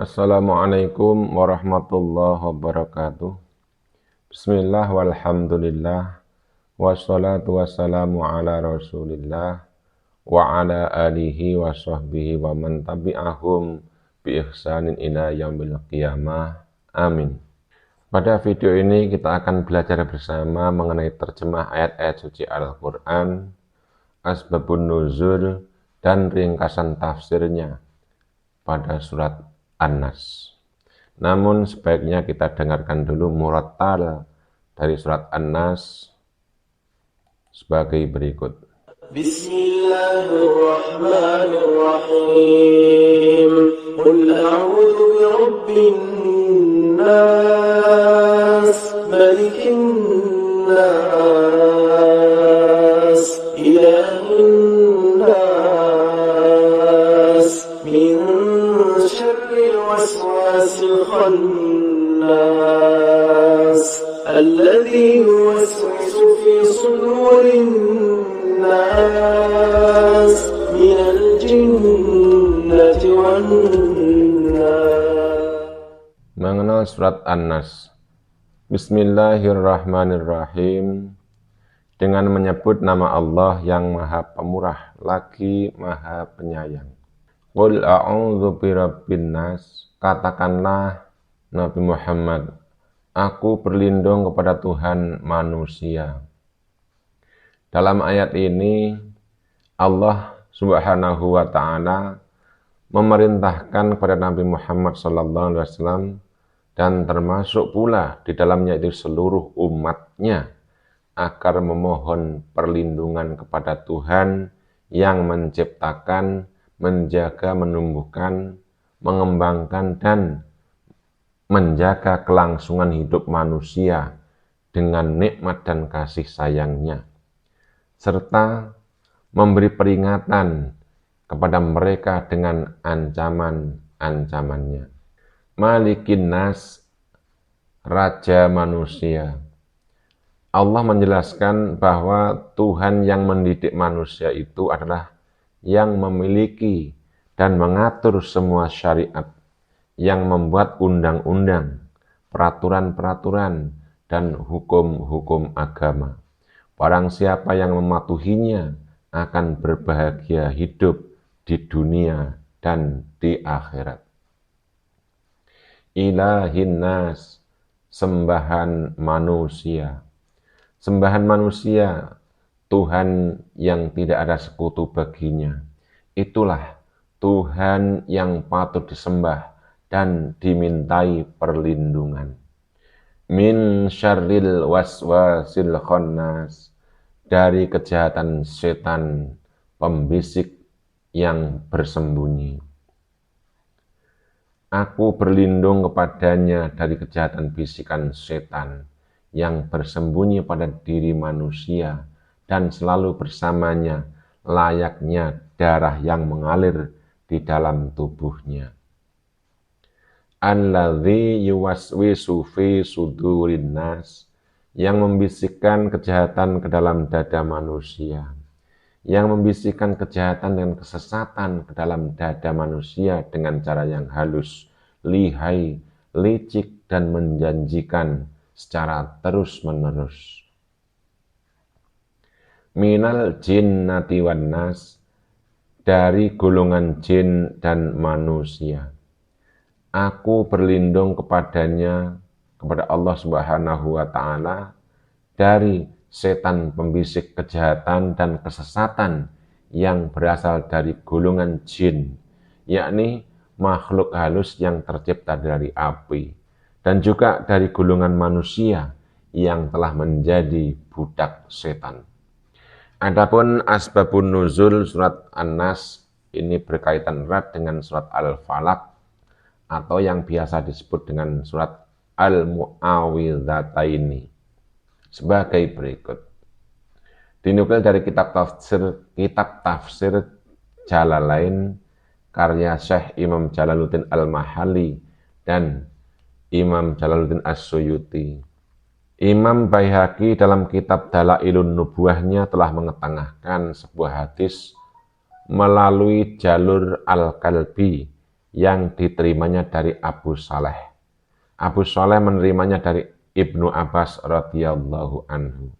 Assalamualaikum warahmatullahi wabarakatuh. Bismillah walhamdulillah. Wassalatu wassalamu ala rasulillah wa ala alihi wa sahbihi wa man tabi'ahum bi ihsanin ila yaumil qiyamah. Amin. Pada video ini kita akan belajar bersama mengenai terjemah ayat-ayat suci Al-Quran, asbabun nuzul, dan ringkasan tafsirnya pada surat An-Nas. Namun sebaiknya kita dengarkan dulu murattal dari surat An-Nas sebagai berikut. Bismillahirrahmanirrahim. Qul a'udzu birabbin nas, malikin nas, ilahin nas, min syarril waswasil khannas, alladzi yuwaswisu fi sudurin nas, minal jinnati wan nas. Mengenal surat An-Nas. Bismillahirrahmanirrahim. Dengan menyebut nama Allah yang Maha Pemurah lagi Maha Penyayang. Qul a'udzu birabbin nas. Katakanlah Nabi Muhammad, aku berlindung kepada Tuhan manusia. Dalam ayat ini Allah Subhanahu wa taala memerintahkan kepada Nabi Muhammad SAW dan termasuk pula di dalamnya itu seluruh umatnya agar memohon perlindungan kepada Tuhan yang menciptakan, menjaga, menumbuhkan, mengembangkan, dan menjaga kelangsungan hidup manusia dengan nikmat dan kasih sayangnya, serta memberi peringatan kepada mereka dengan ancaman-ancamannya. Malikin nas, raja manusia. Allah menjelaskan bahwa Tuhan yang mendidik manusia itu adalah yang memiliki dan mengatur semua syariat, yang membuat undang-undang, peraturan-peraturan, dan hukum-hukum agama. Barang siapa yang mematuhinya akan berbahagia hidup di dunia dan di akhirat. Ilahin nas, sembahan manusia. Sembahan manusia, Tuhan yang tidak ada sekutu baginya. Itulah Tuhan yang patut disembah dan dimintai perlindungan. Min syarril waswasil khannas, dari kejahatan setan pembisik yang bersembunyi. Aku berlindung kepadanya dari kejahatan bisikan setan yang bersembunyi pada diri manusia dan selalu bersamanya layaknya darah yang mengalir di dalam tubuhnya. Alladzi yuwaswisu fi sudurin nas, yang membisikkan kejahatan ke dalam dada manusia, yang membisikkan kejahatan dan kesesatan ke dalam dada manusia dengan cara yang halus, lihai, licik, dan menjanjikan secara terus-menerus. Minal jinnati wan nas, dari golongan jin dan manusia. Aku berlindung kepadanya, kepada Allah Subhanahu wa taala, dari setan pembisik kejahatan dan kesesatan yang berasal dari golongan jin, yakni makhluk halus yang tercipta dari api, dan juga dari golongan manusia yang telah menjadi budak setan. Adapun asbabun nuzul surat An-Nas ini berkaitan erat dengan surat Al-Falaq atau yang biasa disebut dengan surat Al-Mu'awwidhataini sebagai berikut. Dinukil dari kitab tafsir Jalalain karya Syekh Imam Jalaluddin Al-Mahalli dan Imam Jalaluddin As-Suyuti. Imam Baihaqi dalam kitab Dalailun Nubuwahnya telah mengetengahkan sebuah hadis melalui jalur Al-Kalbi yang diterimanya dari Abu Saleh. Abu Saleh menerimanya dari Ibnu Abbas radhiyallahu anhu.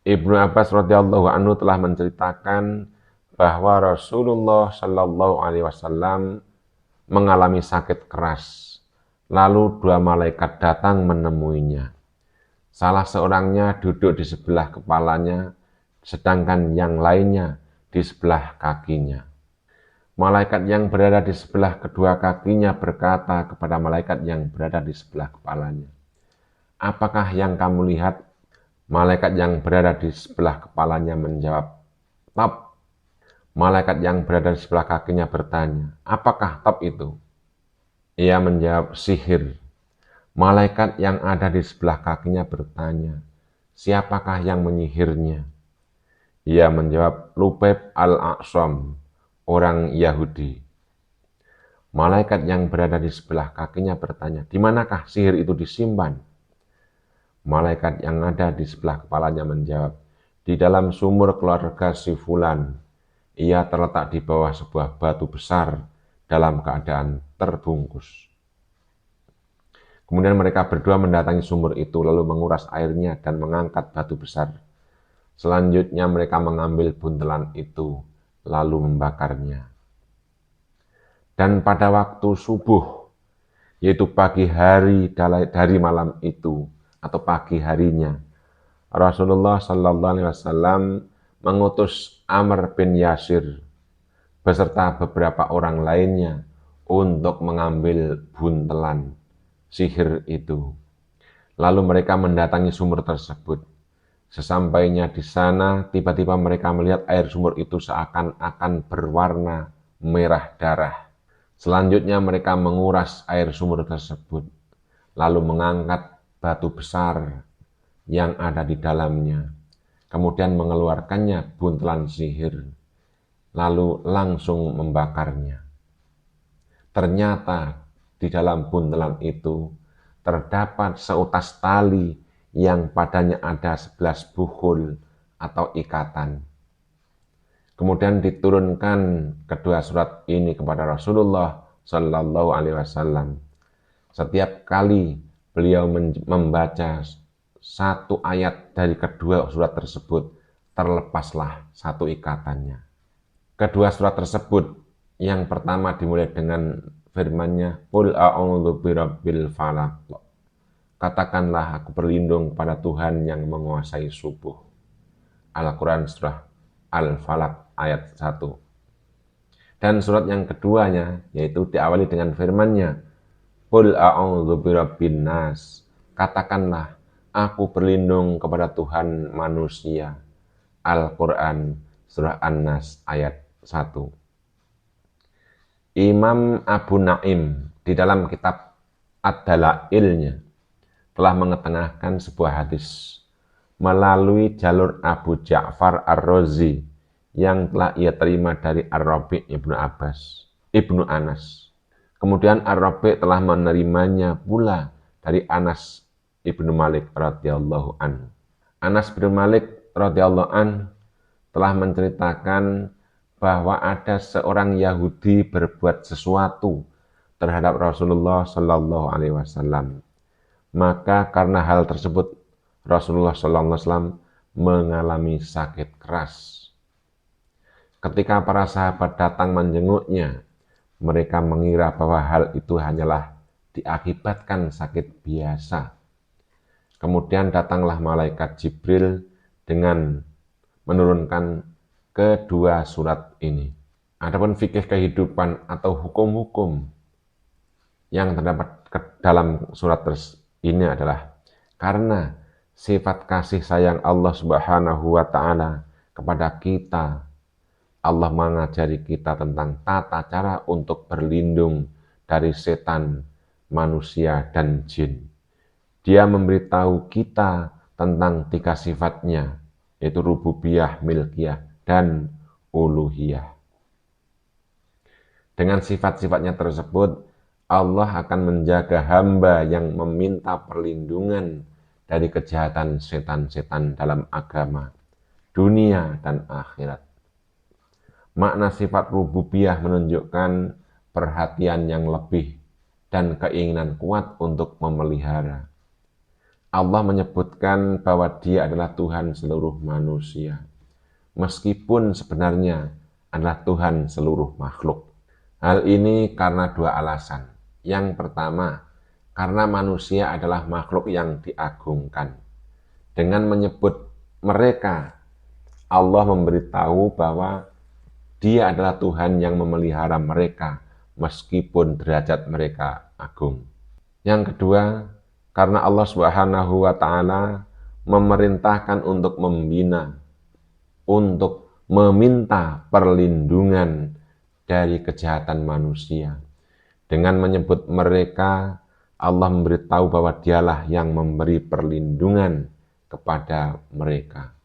Ibnu Abbas radhiyallahu anhu telah menceritakan bahwa Rasulullah shallallahu alaihi wasallam mengalami sakit keras. Lalu dua malaikat datang menemuinya. Salah seorangnya duduk di sebelah kepalanya, sedangkan yang lainnya di sebelah kakinya. Malaikat yang berada di sebelah kedua kakinya berkata kepada malaikat yang berada di sebelah kepalanya, "Apakah yang kamu lihat?" Malaikat yang berada di sebelah kepalanya menjawab, "Top." Malaikat yang berada di sebelah kakinya bertanya, "Apakah top itu?" Ia menjawab, "Sihir." Malaikat yang ada di sebelah kakinya bertanya, "Siapakah yang menyihirnya?" Ia menjawab, "Lubaib al-A'sam, orang Yahudi." Malaikat yang berada di sebelah kakinya bertanya, "Di manakah sihir itu disimpan?" Malaikat yang ada di sebelah kepalanya menjawab, "Di dalam sumur keluarga si Fulan. Ia terletak di bawah sebuah batu besar dalam keadaan terbungkus." Kemudian mereka berdua mendatangi sumur itu, lalu menguras airnya dan mengangkat batu besar. Selanjutnya mereka mengambil buntelan itu, lalu membakarnya. Dan pada waktu subuh, yaitu pagi hari dari malam itu, atau pagi harinya, Rasulullah Sallallahu Alaihi Wasallam mengutus Amr bin Yasir beserta beberapa orang lainnya untuk mengambil buntelan sihir itu. Lalu mereka mendatangi sumur tersebut. Sesampainya di sana, tiba-tiba mereka melihat air sumur itu seakan-akan berwarna merah darah. Selanjutnya mereka menguras air sumur tersebut, lalu mengangkat batu besar yang ada di dalamnya, kemudian mengeluarkannya buntelan sihir, lalu langsung membakarnya. Ternyata di dalam buntelan itu terdapat seutas tali yang padanya ada 11 buhul atau ikatan. Kemudian diturunkan kedua surat ini kepada Rasulullah Sallallahu Alaihi Wasallam. Setiap kali beliau membaca satu ayat dari kedua surat tersebut, terlepaslah satu ikatannya. Kedua surat tersebut, yang pertama dimulai dengan firman-Nya, "Qul a'udzu birabbil falaq." Katakanlah aku berlindung pada Tuhan yang menguasai subuh. Al-Quran surah Al-Falaq ayat 1. Dan surat yang keduanya, yaitu diawali dengan firman-Nya, "Qul a'udzu birabbin nas." Katakanlah, aku berlindung kepada Tuhan manusia. Al-Quran surah An-Nas ayat 1. Imam Abu Naim di dalam kitab Ad-Dalailnya telah mengetengahkan sebuah hadis melalui jalur Abu Ja'far Ar-Razi yang telah ia terima dari Ar-Rabi' Ibnu Anas. Kemudian Ar-Rabi' telah menerimanya pula dari Anas Ibnu Malik radhiyallahu anhu. Anas bin Malik radhiyallahu anhu telah menceritakan bahwa ada seorang Yahudi berbuat sesuatu terhadap Rasulullah Sallallahu Alaihi Wasallam. Maka karena hal tersebut Rasulullah Sallallahu Alaihi Wasallam mengalami sakit keras. Ketika para sahabat datang menjenguknya, mereka mengira bahwa hal itu hanyalah diakibatkan sakit biasa. Kemudian datanglah malaikat Jibril dengan menurunkan kedua surat ini. Adapun fikih kehidupan atau hukum-hukum yang terdapat dalam surat ini adalah karena sifat kasih sayang Allah Subhanahu wa taala kepada kita, Allah mengajari kita tentang tata cara untuk berlindung dari setan, manusia, dan jin. Dia memberitahu kita tentang 3 sifatnya, yaitu rububiyah, milkiyah, dan uluhiyah. Dengan sifat-sifatnya tersebut, Allah akan menjaga hamba yang meminta perlindungan dari kejahatan setan-setan dalam agama, dunia, dan akhirat. Makna sifat rububiyah menunjukkan perhatian yang lebih, dan keinginan kuat untuk memelihara. Allah menyebutkan bahwa Dia adalah Tuhan seluruh manusia, meskipun sebenarnya adalah Tuhan seluruh makhluk. Hal ini karena dua alasan. Yang pertama, karena manusia adalah makhluk yang diagungkan. Dengan menyebut mereka, Allah memberitahu bahwa Dia adalah Tuhan yang memelihara mereka, meskipun derajat mereka agung. Yang kedua, karena Allah Subhanahu wa Ta'ala memerintahkan untuk membina, untuk meminta perlindungan dari kejahatan manusia. Dengan menyebut mereka, Allah memberitahu bahwa Dialah yang memberi perlindungan kepada mereka.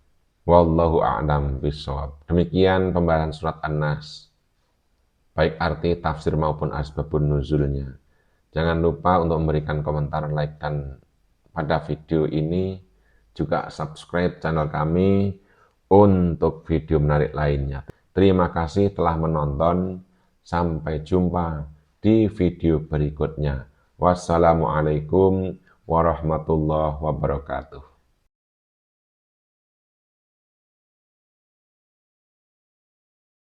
Wallahu a'lam bishawab. Demikian pembahasan surat An-Nas, baik arti, tafsir maupun asbabun nuzulnya. Jangan lupa untuk memberikan komentar, like, dan pada video ini juga subscribe channel kami untuk video menarik lainnya. Terima kasih telah menonton. Sampai jumpa di video berikutnya. Wassalamualaikum warahmatullahi wabarakatuh.